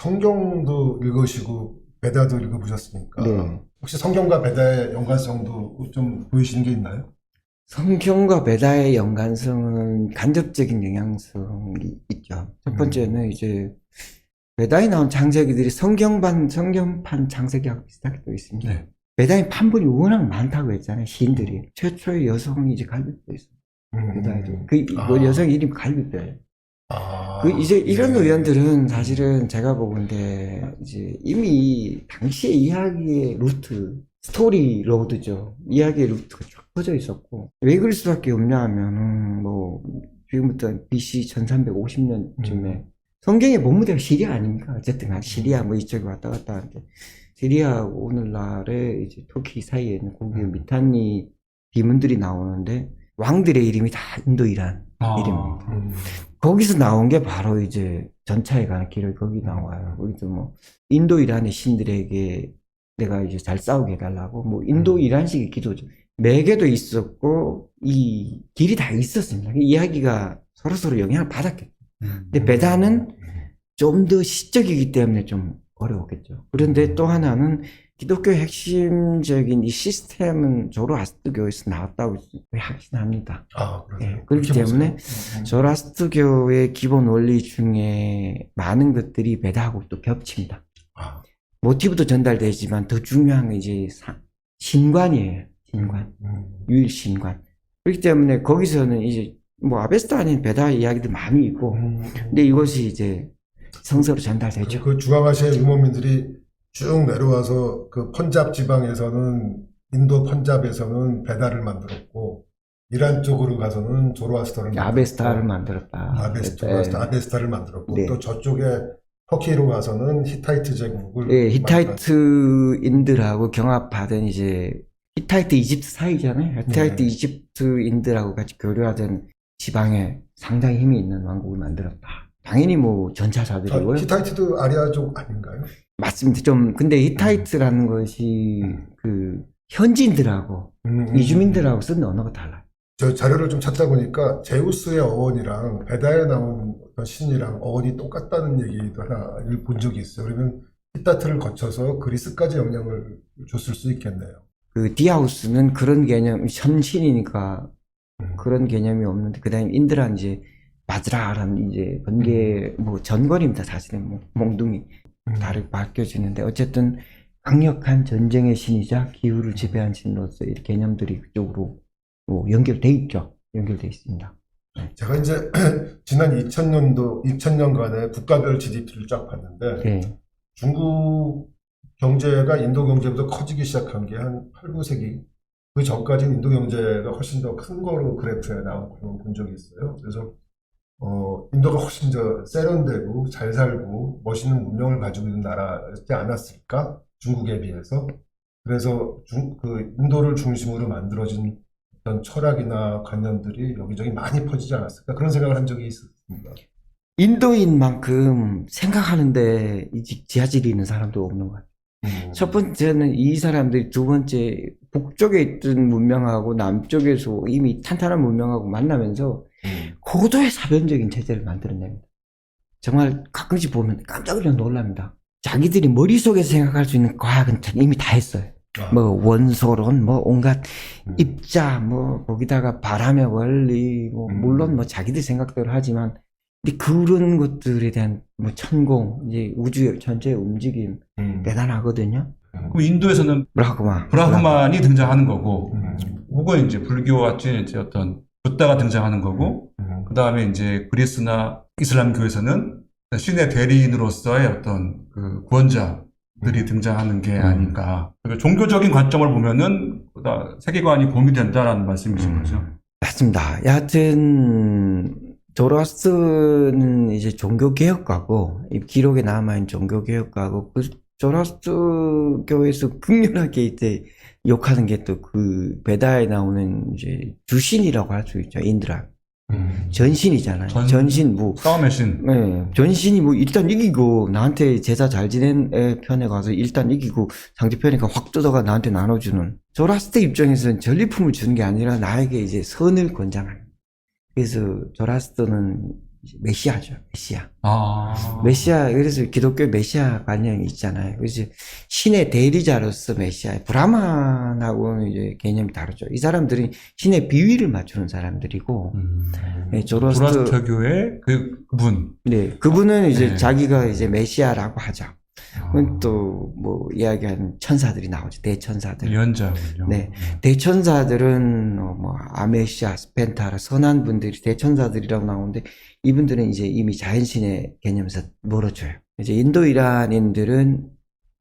성경도 읽으시고 베다도 읽어보셨으니까 네. 혹시 성경과 베다의 연관성도 좀 보이시는 게 있나요? 성경과 베다의 연관성은 간접적인 영향성이 있죠. 첫 번째는 이제 베다에 나온 창세기들이 성경판 창세기하고 비슷하게 또 있습니다. 네. 베다의 판본이 워낙 많다고 했잖아요. 시인들이. 최초의 여성이 이제 갈비뼈 있어요. 베다에도. 그 여성 이름이 갈비뼈예요. 이제 이런 의견들은 사실은 제가 보건데 이제 이미 당시의 이야기의 루트, 스토리 로드죠. 이야기의 루트가 쫙 퍼져 있었고 왜 그럴 수밖에 없냐 하면은 뭐 지금부터 BC 1350년쯤에 성경의 본무대가 시리아 아닙니까? 어쨌든 시리아 뭐 이쪽에 왔다 갔다 하는데 시리아하고 오늘날의 이제 터키 사이에 있는 고기의 미탄니 비문들이 나오는데 왕들의 이름이 다 인도이란 이름입니다. 거기서 나온 게 바로 이제 전차에 관한 기록이 거기 나와요. 거기서 뭐 인도 이란의 신들에게 내가 이제 잘 싸우게 해달라고 뭐 인도 이란식의 기도죠. 매개도 있었고 이 길이 다 있었습니다. 이야기가 서로 영향을 받았겠죠. 근데 베다는 좀 더 시적이기 때문에 좀 어려웠겠죠. 그런데 또 하나는 기독교의 핵심적인 이 시스템은 조로아스트교에서 나왔다고 확신합니다. 네, 그렇기 때문에 조로아스트교의 기본 원리 중에 많은 것들이 베다하고 또 겹칩니다. 모티브도 전달되지만 더 중요한 건 이제 신관이에요. 신관. 유일 신관. 그렇기 때문에 거기서는 이제 뭐 아베스타 아닌 베다 이야기도 많이 있고 근데 이것이 이제 성서로 전달되죠. 그 중앙아시아 유목민들이 쭉 내려와서 그 펀잡 지방에서는 인도 펀잡에서는 베다를 만들었고 이란 쪽으로 가서는 조로아스터를 아베스타를 만들었다. 아베스타를 만들었고 네. 또 저쪽에 터키로 가서는 히타이트 제국을 네, 히타이트인들하고 경합하던 이제 히타이트 이집트 사이잖아요. 히타이트 네. 이집트인들하고 같이 교류하던 지방에 상당히 힘이 있는 왕국을 만들었다. 당연히 뭐 전차사들이고요. 히타이트도 아리아족 아닌가요? 맞습니다. 좀 근데 히타이트라는 것이 그 현지인들하고 이주민들하고 쓴 언어가 달라요. 저 자료를 좀 찾다 보니까 제우스의 어원이랑 베다에 나온 어떤 신이랑 어원이 똑같다는 얘기도 하나 본 적이 있어요. 그러면 히타트를 거쳐서 그리스까지 영향을 줬을 수 있겠네요. 그 디아우스는 그런 개념, 현신이니까 그런 개념이 없는데 그다음에 인드란 이제 바즈라라는 이제 번개 뭐 전권입니다. 사실은 뭐 몽둥이 다르게 바뀌어지는데 어쨌든 강력한 전쟁의 신이자 기후를 지배한 신으로서 이 개념들이 그쪽으로 뭐 연결돼 있죠. 연결돼 있습니다. 제가 이제 지난 2000년간의 국가별 GDP를 쫙 봤는데 네. 중국 경제가 인도 경제보다 커지기 시작한 게 한 8, 9세기 그 전까지는 인도 경제가 훨씬 더 큰 거로 그래프에 나온 걸 본 적이 있어요. 그래서 인도가 훨씬 더 세련되고 잘 살고 멋있는 문명을 가지고 있는 나라였지 않았을까? 중국에 비해서. 그래서 그 인도를 중심으로 만들어진 어떤 철학이나 관념들이 여기저기 많이 퍼지지 않았을까? 그런 생각을 한 적이 있었습니다. 인도인만큼 생각하는데 지하질이 있는 사람도 없는 것 같아요. 첫 번째는 이 사람들이 두 번째 북쪽에 있던 문명하고 남쪽에서 이미 탄탄한 문명하고 만나면서 고도의 사변적인 체제를 만들어냅니다. 정말 가끔씩 보면 깜짝 놀랍니다. 자기들이 머릿속에서 생각할 수 있는 과학은 이미 다 했어요. 뭐 원소론, 뭐 온갖 입자, 뭐 거기다가 바람의 원리, 뭐 물론 뭐 자기들 생각대로 하지만 근데 그런 것들에 대한 뭐 천공, 이제 우주의 전체의 움직임 대단하거든요. 그럼 인도에서는 브라흐만이 등장하는 거고, 혹은 이제 불교와 이제 어떤 붓다가 등장하는 거고, 그 다음에 이제 그리스나 이슬람교에서는 신의 대리인으로서의 어떤 그 구원자들이 등장하는 게 아닌가. 그러니까 종교적인 관점을 보면은 세계관이 공유된다라는 말씀이신 거죠. 맞습니다. 여하튼 조로아스트는 이제 종교개혁가고 이 기록에 남아있는 종교개혁가고 그 조로아스트교에서 극렬하게 이제 욕하는 게 또 그 베다에 나오는 이제 주신이라고 할 수 있죠. 인드라. 전신이잖아요. 전신 뭐 싸움의 신. 네, 전신이 뭐 일단 이기고 나한테 제자 잘 지낸 애 편에 가서 일단 이기고 상대편이니까 확 뜯어가 나한테 나눠주는. 조라스트 입장에서는 전리품을 주는 게 아니라 나에게 이제 선을 권장하는. 그래서 조라스트는 이제 메시아죠. 메시아. 아. 메시아, 그래서 기독교 메시아 관념이 있잖아요. 그래서 신의 대리자로서 메시아, 브라만하고는 이제 개념이 다르죠. 이 사람들이 신의 비위를 맞추는 사람들이고, 네, 조라스터교의 그분. 네, 그분은 이제 네. 자기가 이제 메시아라고 하죠. 또 뭐 이야기하는 천사들이 나오죠. 대천사들. 예언자군요. 네. 대천사들은 뭐 아메시아, 스펜타라 선한 분들이 대천사들이라고 나오는데 이분들은 이제 이미 자연신의 개념에서 멀어져요. 이제 인도 이란인들은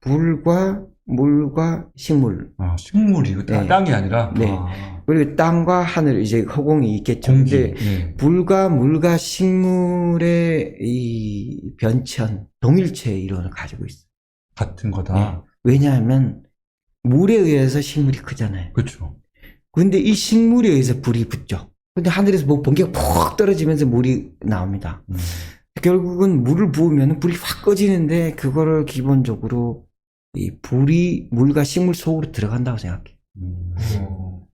불과 물과 식물, 아, 식물이 네. 땅이 아니라. 네. 아. 그리고 땅과 하늘, 이제 허공이 있겠죠. 공기. 근데 네. 불과 물과 식물의 이 변천, 동일체의 이론을 가지고 있어요. 같은 거다. 네. 왜냐하면 물에 의해서 식물이 크잖아요. 그렇죠. 근데 이 식물에 의해서 불이 붙죠. 근데 하늘에서 뭐 번개가 푹 떨어지면서 물이 나옵니다. 결국은 물을 부으면 불이 확 꺼지는데 그거를 기본적으로 이 불이 물과 식물 속으로 들어간다고 생각해요.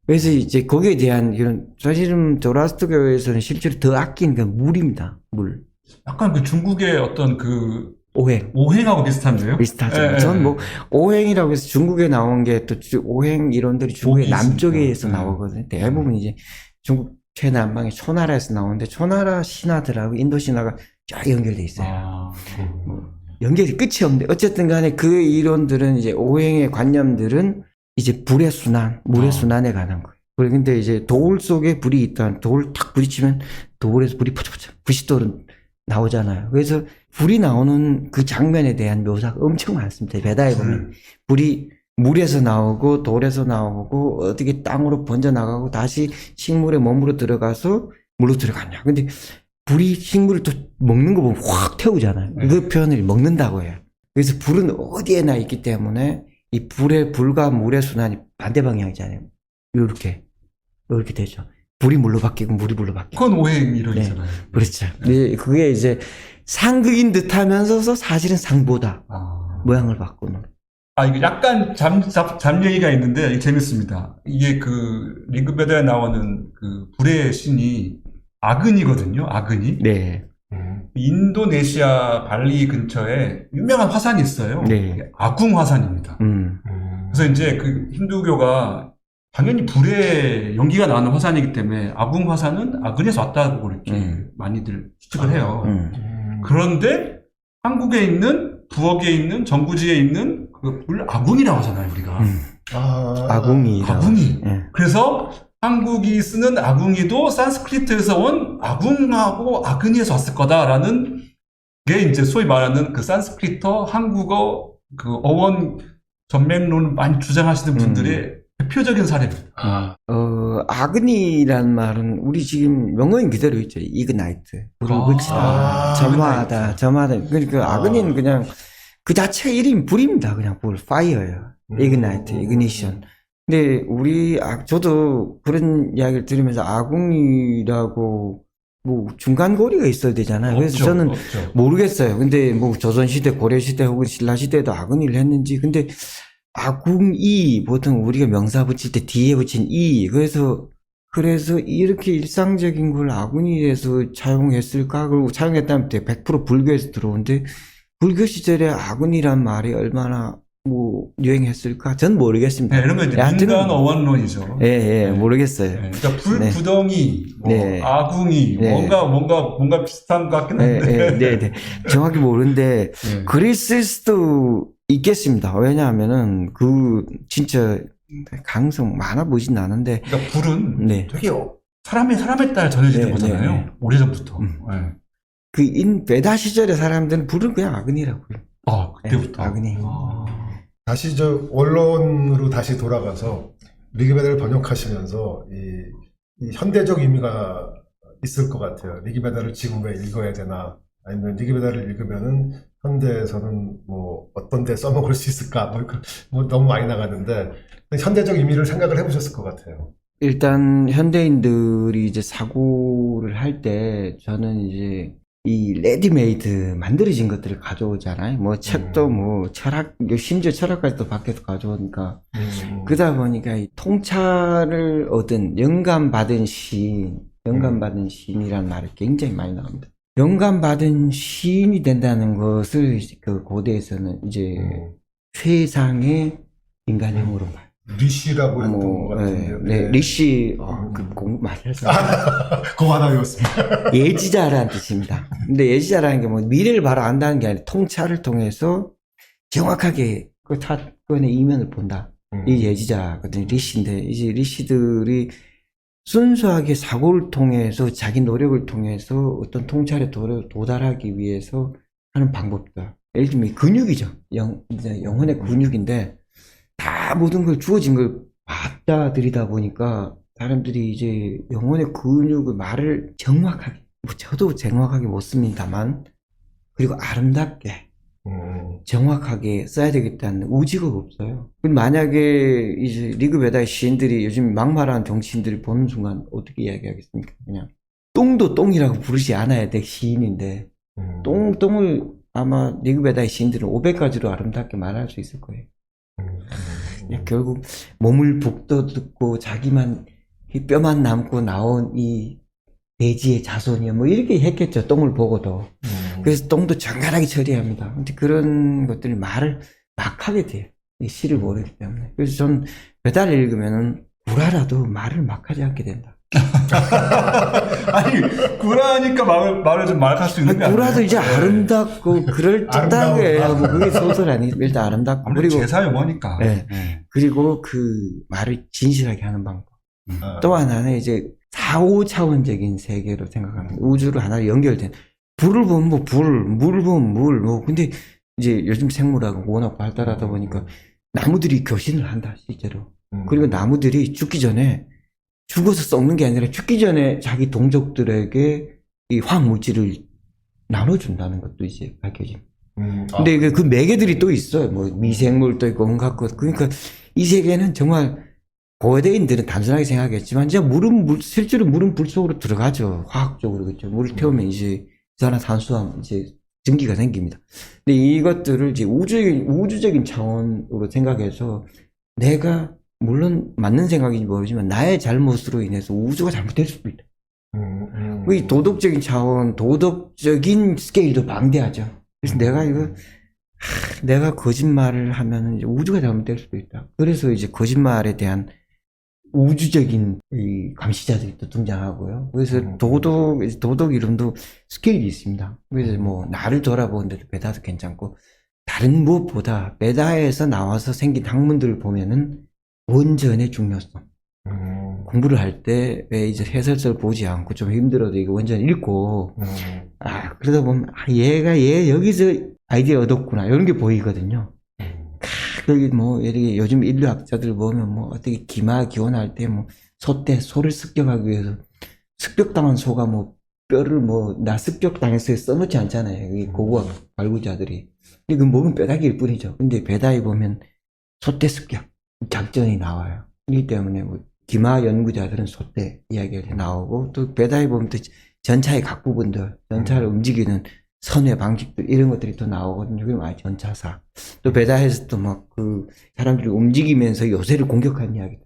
그래서 이제 거기에 대한 이런 사실은 조라스터교에서는 실제로 더 아낀 건 물입니다. 물. 약간 그 중국의 어떤 그 오행. 오행하고 비슷한데요? 비슷하죠. 예, 전 예. 뭐 오행이라고 해서 중국에 나온 게 또 오행 이론들이 중국의 오기 남쪽에서 있으니까. 나오거든요. 대부분 이제 중국 최남방의 초나라에서 나오는데 초나라 신화들하고 인도 신화가 쫙 연결돼 있어요. 아. 연결이 끝이 없는데 어쨌든 간에 그 이론들은 이제 오행의 관념들은 이제 불의 순환, 물의 순환에 관한 거예요. 근데 이제 돌 속에 불이 있다. 돌 탁 부딪히면 돌에서 불이 포착포착 부싯돌은 나오잖아요. 그래서 불이 나오는 그 장면에 대한 묘사가 엄청 많습니다. 베다에 보면 불이 물에서 나오고 돌에서 나오고 어떻게 땅으로 번져 나가고 다시 식물에 몸으로 들어가서 물로 들어갔냐. 근데 불이 식물을 또 먹는 거 보면 확 태우잖아요. 그 표현을 먹는다고 해요. 그래서 불은 어디에나 있기 때문에 이 불과 물의 순환이 반대 방향이잖아요. 이렇게 되죠. 불이 물로 바뀌고 물이 물로 바뀌고. 그건 오행 이론이잖아요. 그렇죠. 그게 이제 상극인 듯 하면서 사실은 상보다 모양을 바꾸는. 아, 이게 약간 잠 얘기가 있는데 이게 재밌습니다. 이게 그 링크베더에 나오는 그 불의 신이 아그니거든요. 아그니. 네. 인도네시아 발리 근처에 유명한 화산이 있어요. 네. 아궁 화산입니다. 그래서 이제 그 힌두교가 당연히 불의 연기가 나는 화산이기 때문에 아궁 화산은 아그니에서 왔다고 이렇게 많이들 추측을 해요. 그런데 한국에 있는 부엌에 있는 정부지에 있는 그 불 아궁이라고 하잖아요, 우리가. 아궁이. 아궁이. 네. 그래서 한국이 쓰는 아궁이도 산스크리트에서 온 아궁하고 아그니에서 왔을 거다라는 게 이제 소위 말하는 그 산스크리터 한국어 그 어원 전맥론을 많이 주장하시는 분들의 대표적인 사례입니다. 아그니란 말은 우리 지금 영어인 그대로 있죠. 이그나이트. 불을 붙이다. 점화하다. 그러니까 아그니는 그냥 그 자체 이름이 불입니다. 그냥 불. 파이어예요. 이그나이트, 이그니션. 근데 저도 그런 이야기를 들으면서 아궁이라고 뭐 중간고리가 있어야 되잖아요. 그래서 저는 없죠. 모르겠어요. 근데 뭐 조선시대, 고려시대 혹은 신라시대에도 아궁이를 했는지. 근데 아궁이 보통 우리가 명사 붙일 때 뒤에 붙인 이 그래서 이렇게 일상적인 걸 아궁이에서 차용했을까? 그리고 차용했다면 100% 불교에서 들어오는데 불교 시절에 아궁이란 말이 얼마나 뭐 유행했을까? 전 모르겠습니다. 네, 이런 거 이제 민간 어원론이죠. 예, 모르겠어요. 네, 그러니까 불구덩이, 뭐 네. 아궁이, 네. 뭔가 비슷한 것 같긴 한데. 네. 정확히 모르는데 그랬을 수도 있겠습니다. 왜냐하면은 진짜 가능성 많아 보이진 않은데. 그러니까 불은 네. 되게 사람에 따라 전해지는 네, 거잖아요. 네. 오래전부터. 네. 베다 시절의 사람들은 불은 그냥 아그니라고 해요. 그때부터. 아그니. 다시 원론으로 다시 돌아가서 리그베다를 번역하시면서 이 현대적 의미가 있을 것 같아요. 리그베다를 지금 왜 읽어야 되나? 아니면 리그베다를 읽으면은 현대에서는 뭐 어떤 데 써먹을 수 있을까? 뭐 너무 많이 나가는데 현대적 의미를 생각을 해보셨을 것 같아요. 일단 현대인들이 이제 사고를 할 때 저는 이제 이 레디메이드 만들어진 것들을 가져오잖아요. 뭐 책도 뭐 철학, 심지어 철학까지도 밖에서 가져오니까 그러다 보니까 이 통찰을 얻은 영감받은 시인이란 말이 굉장히 많이 나옵니다. 영감받은 시인이 된다는 것을 그 고대에서는 이제 최상의 인간형으로 봐요. 리시라고 했던 것 같은데요. 네, 리시, 그 공부 많이 했어요. 그거 하나 외웠습니다. 예지자라는 뜻입니다. 근데 예지자라는 게 뭐 미래를 바로 안다는 게 아니라 통찰을 통해서 정확하게 그 사건의 이면을 본다. 이 예지자거든요. 리시인데, 이제 리시들이 순수하게 사고를 통해서 자기 노력을 통해서 어떤 통찰에 도달하기 위해서 하는 방법들. 예를 들면 근육이죠. 이제 영혼의 근육인데, 다 모든 걸 주어진 걸 받아들이다 보니까 사람들이 이제 영혼의 근육의 말을 정확하게, 뭐 저도 정확하게 못 씁니다만, 그리고 아름답게 정확하게 써야 되겠다는 의지가 없어요. 만약에 이제 리그베다의 시인들이 요즘 막말하는 정치인들이 보는 순간 어떻게 이야기하겠습니까? 그냥 똥도 똥이라고 부르지 않아야 될 시인인데 똥을 아마 리그베다의 시인들은 500가지로 아름답게 말할 수 있을 거예요. 결국 몸을 북돋고 자기만 뼈만 남고 나온 이 돼지의 자손이야 뭐 이렇게 했겠죠. 똥을 보고도. 그래서 똥도 정갈하게 처리합니다. 근데 그런 것들이 말을 막 하게 돼요. 이 시를 모르기 때문에. 그래서 전 베다를 읽으면은 구라라도 말을 막 하지 않게 된다. 아니, 구라니까 말을 좀 막할 수 있는 게 아니에요. 구라도 이제 아름답고 그럴듯하게 하고 그게 소설 아니 일단 아름답고 그리고 제사 용어니까. 네. 그리고 그 말을 진실하게 하는 방법. 또 하나는 이제 4~5차원적인 세계로 생각합니다. 우주를 하나로 연결된. 불을 보면 뭐 불, 물을 보면 물, 뭐. 근데 이제 요즘 생물학은 워낙 발달하다 보니까 나무들이 교신을 한다, 실제로. 그리고 나무들이 죽기 전에 죽어서 썩는 게 아니라 죽기 전에 자기 동족들에게 이 화학물질을 나눠준다는 것도 이제 밝혀집니다. 근데 그 매개들이 또 있어요. 뭐 미생물도 있고 온갖 것. 그러니까 이 세계는 정말 고대인들은 단순하게 생각했지만 진짜 실제로 물은 불 속으로 들어가죠. 화학적으로 그렇죠. 물을 태우면 이제 이산화탄소와 이제 증기가 생깁니다. 근데 이것들을 이제 우주적인 차원으로 생각해서 내가 물론 맞는 생각인지 모르지만 나의 잘못으로 인해서 우주가 잘못될 수도 있다. 이 도덕적인 차원, 도덕적인 스케일도 방대하죠. 그래서 내가 거짓말을 하면 이제 우주가 잘못될 수도 있다. 그래서 이제 거짓말에 대한 우주적인 이 감시자들이 또 등장하고요. 그래서 도덕 이름도 스케일이 있습니다. 그래서 뭐 나를 돌아보는데도 베다도 괜찮고 다른 무엇보다 베다에서 나와서 생긴 학문들을 보면은 원전의 중요성. 공부를 할 때 왜 이제 해설서를 보지 않고 좀 힘들어도 이거 원전 읽고 그러다 보면 얘 여기서 아이디어 얻었구나 이런 게 보이거든요. 여기 뭐 이렇게 요즘 인류학자들 보면 뭐 어떻게 기원할 때 뭐 소를 습격하기 위해서 습격당한 소가 뭐 뼈를 뭐 나 습격당했어요 써놓지 않잖아요. 이 고고학 발굴자들이. 근데 그 몸은 뼈다귀일 뿐이죠. 근데 배다에 보면 소떼 습격 작전이 나와요. 이 때문에 뭐 기마 연구자들은 소떼 이야기가 나오고 또 배다에 보면 또 전차의 각 부분들 전차를 움직이는 선회 방식들 이런 것들이 또 나오거든요. 그럼 전차사. 또 베다에서 또 막 그 사람들이 움직이면서 요새를 공격하는 이야기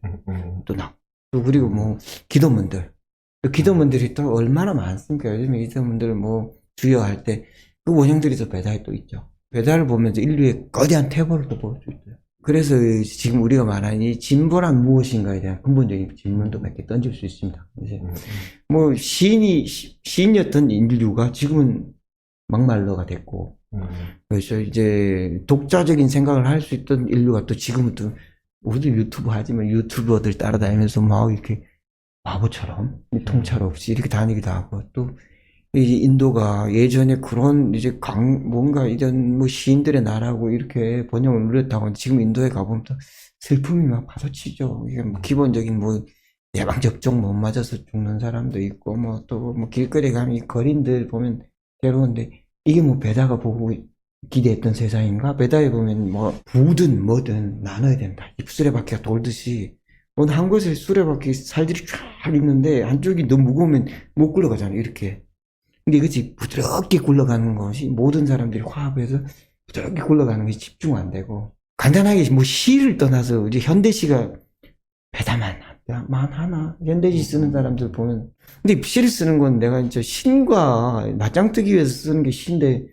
또 나오고. 또 그리고 뭐 기도문들. 또 기도문들이 또 얼마나 많습니까? 요즘에 기도문들을 뭐 주요할 때 그 원형들이 또 베다에 또 있죠. 베다를 보면서 인류의 거대한 태보를 또 볼 수 있어요. 그래서 지금 우리가 말하는 이 진보란 무엇인가에 대한 근본적인 질문도 몇 개 던질 수 있습니다. 이제 뭐 시인이었던 인류가 지금은 막말러가 됐고, 그래서 이제 독자적인 생각을 할 수 있던 인류가 또 지금은 또, 우리도 유튜브 하지만 유튜버들 따라다니면서 막 이렇게 바보처럼 통찰 없이 이렇게 다니기도 하고, 또, 이제 인도가 예전에 그런 이제 뭔가 이런 뭐 시인들의 나라고 이렇게 번영을 누렸다고 지금 인도에 가보면 또 슬픔이 막 파도치죠. 이게 뭐 기본적인 뭐 예방접종 못 맞아서 죽는 사람도 있고, 뭐 또 뭐 길거리 가면 이 거린들 보면 괴로운데, 이게 뭐 베다가 보고 기대했던 세상인가? 베다에 보면 뭐 부든 뭐든 나눠야 된다. 수레바퀴가 돌듯이 어느 한 곳에 수레바퀴 살들이 쫙 있는데 한쪽이 너무 무거우면 못 굴러가잖아요. 이렇게. 근데 이것이 부드럽게 굴러가는 것이 모든 사람들이 화합해서 부드럽게 굴러가는 것이 집중 안 되고 간단하게 뭐 시를 떠나서 이제 현대시가 베다만 만하나 현대지 쓰는 사람들 보면 근데 시를 쓰는 건 내가 이제 신과 맞짱 뜨기 위해서 쓰는 게 시인데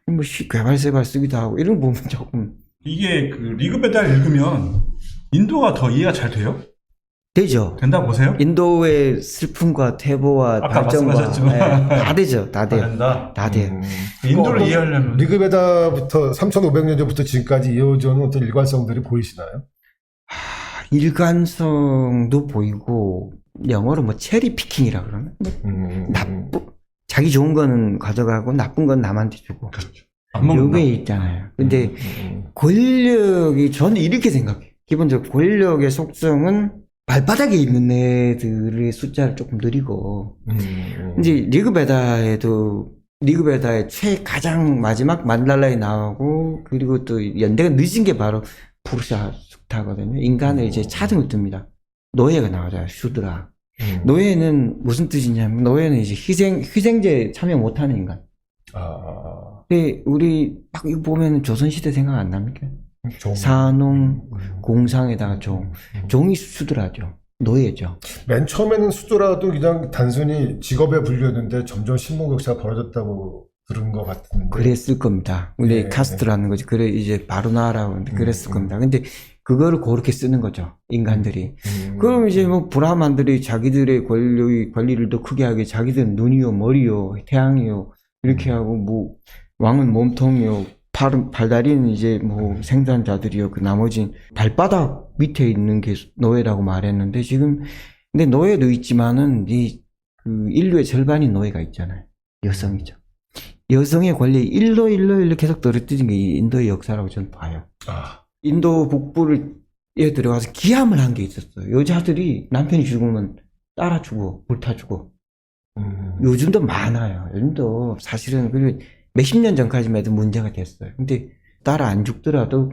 뭐 괴발세발 쓰기도 하고 이런 거 보면 조금 이게 그 리그 배달 읽으면 인도가 더 이해가 잘 돼요? 되죠. 된다고 보세요? 인도의 슬픔과 태보와 아까 발전과 말씀하셨지만. 다 되죠. 다 돼요. 된다. 다 돼요. 인도를 어떤 이해하려면 리그베다부터 3,500년 전부터 지금까지 이어져오는 어떤 일관성들이 보이시나요? 일관성도 보이고 영어로 뭐 체리 피킹이라 그러나? 자기 좋은 거는 가져가고 나쁜 건 남한테 주고. 그렇죠. 안 먹는다. 요게 있잖아요. 근데 권력이 저는 이렇게 생각해요. 기본적으로 권력의 속성은 발바닥에 있는 애들의 숫자를 조금 느리고 이제 리그베다의 가장 마지막 만달라에 나오고 그리고 또 연대가 늦은 게 바로 푸르샤 숙타거든요. 인간을 이제 차등을 듭니다. 노예가 나오잖아요. 슈드라. 노예는 무슨 뜻이냐면 노예는 이제 희생제에 참여 못하는 인간. 근데 우리 딱 이거 보면 조선시대 생각 안 납니까? 산농, 공상에다가 종이 슈드라죠. 노예죠. 맨 처음에는 수도라도 그냥 단순히 직업에 불렸는데 점점 신분격차가 벌어졌다고 들은 것 같은데. 그랬을 겁니다. 근데 네. 카스트라는 거지. 그래 이제 바로 나라고 하는데 그랬을 겁니다. 근데 그거를 그렇게 쓰는 거죠. 인간들이. 그럼 이제 뭐 브라만들이 자기들의 권리를 더 크게 하게 자기들은 눈이요, 머리요, 태양이요 이렇게 하고 뭐 왕은 몸통이요. 발다리는 이제 뭐 생산자들이요. 그 나머지 발바닥 밑에 있는 게 노예라고 말했는데 지금 근데 노예도 있지만은 그 인류의 절반이 노예가 있잖아요. 여성이죠. 여성의 권리 일로 계속 떨어뜨린 게 인도의 역사라고 저는 봐요. 인도 북부에 들어가서 기함을 한 게 있었어요. 여자들이 남편이 죽으면 따라주고 불타주고 요즘도 많아요. 요즘도 사실은 그리고 몇십 년 전까지만 해도 문제가 됐어요. 근데 따라 안 죽더라도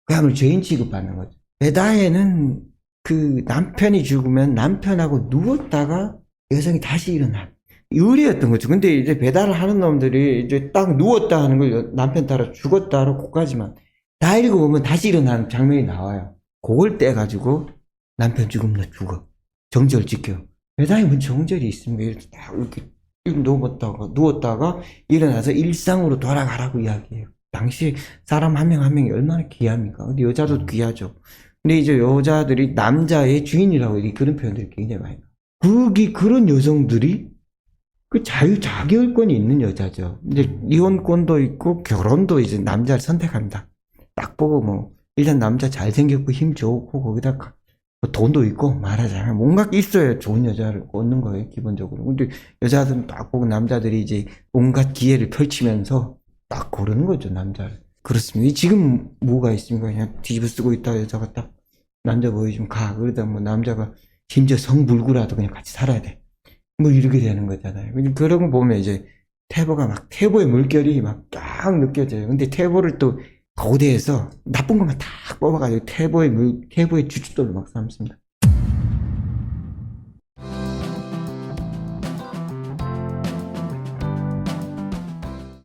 그야말로 죄인 취급받는 거죠. 베다에는 그 남편이 죽으면 남편하고 누웠다가 여성이 다시 일어나. 의리였던 거죠. 근데 이제 배달을 하는 놈들이 이제 딱 누웠다 하는 걸 남편 따라 죽었다 하고 그까지만 다 읽어보면 다시 일어나는 장면이 나와요. 그걸 떼가지고 남편 죽으면 너 죽어. 정절 지켜. 배달에 뭐 정절이 있습니까? 이렇게 딱 이렇게 누웠다가 일어나서 일상으로 돌아가라고 이야기해요. 당시 사람 한 명 한 명이 얼마나 귀합니까? 근데 여자도 귀하죠. 근데 이제 여자들이 남자의 주인이라고 그런 표현들이 굉장히 많이 나와요. 그런 여성들이 그 자기결권이 있는 여자죠. 이제 이혼권도 있고 결혼도 이제 남자를 선택한다. 딱 보고 뭐 일단 남자 잘생겼고 힘 좋고 거기다가 뭐 돈도 있고 말하자면 뭔가 있어야 좋은 여자를 꽂는 거예요 기본적으로. 근데 여자들은 딱 보고 남자들이 이제 온갖 기회를 펼치면서 딱 고르는 거죠 남자를. 그렇습니다. 지금 뭐가 있습니까? 그냥 뒤집어 쓰고 있다 여자가 딱 남자 보여주면 가. 그러다 뭐 남자가 심지어 성불구라도 그냥 같이 살아야 돼. 뭐 이렇게 되는 거잖아요. 그런 거 보면 이제 태보의 물결이 막 딱 느껴져요. 근데 태보를 또 거대해서 나쁜 것만 다 뽑아가지고 태보의 주춧돌로 막 삼습니다.